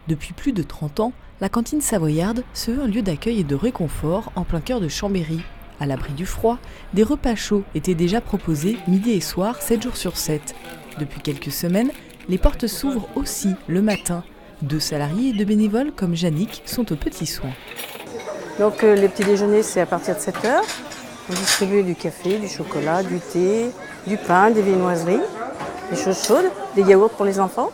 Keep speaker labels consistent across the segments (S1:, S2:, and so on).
S1: Depuis plus de 30 ans, la cantine savoyarde se veut un lieu d'accueil et de réconfort en plein cœur de Chambéry. À l'abri du froid, des repas chauds étaient déjà proposés midi et soir, 7 jours sur 7. Depuis quelques semaines, les portes s'ouvrent aussi le matin. 2 salariés et 2 bénévoles comme Yannick sont aux petits soins.
S2: Donc les petits déjeuners, c'est à partir de 7 heures. On distribue du café, du chocolat, du thé, du pain, des viennoiseries, des choses chaudes, des yaourts pour les enfants.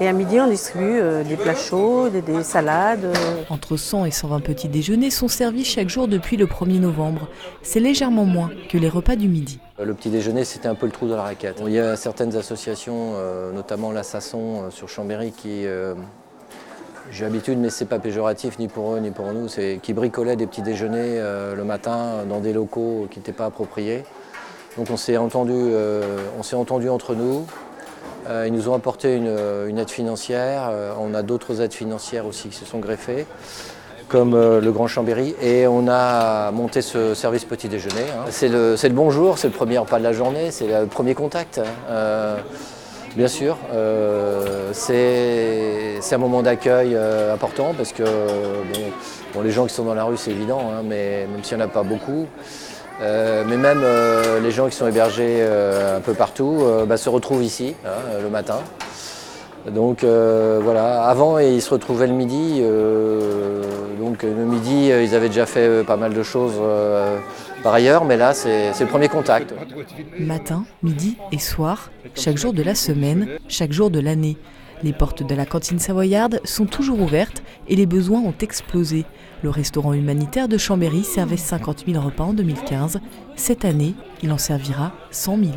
S2: Et à midi, on distribue des plats chauds, des salades.
S1: Entre 100 et 120 petits déjeuners sont servis chaque jour depuis le 1er novembre. C'est légèrement moins que les repas du midi.
S3: Le petit déjeuner, c'était un peu le trou dans la raquette. Il y a certaines associations, notamment la Sasson sur Chambéry, qui, j'ai l'habitude, mais c'est pas péjoratif ni pour eux ni pour nous, qui bricolaient des petits déjeuners le matin dans des locaux qui n'étaient pas appropriés. Donc on s'est entendu entre nous. Ils nous ont apporté une aide financière. On a d'autres aides financières aussi qui se sont greffées, comme le Grand Chambéry, et on a monté ce service petit déjeuner. C'est le bonjour, c'est le premier repas de la journée, c'est le premier contact. Bien sûr, c'est un moment d'accueil important parce que les gens qui sont dans la rue, c'est évident, mais même s'il n'y en a pas beaucoup. Mais même les gens qui sont hébergés un peu partout se retrouvent ici le matin. Donc voilà, avant ils se retrouvaient le midi, donc le midi ils avaient déjà fait pas mal de choses par ailleurs, mais là c'est le premier contact.
S1: Matin, midi et soir, chaque jour de la semaine, chaque jour de l'année. Les portes de la cantine savoyarde sont toujours ouvertes et les besoins ont explosé. Le restaurant humanitaire de Chambéry servait 50 000 repas en 2015. Cette année, il en servira 100 000.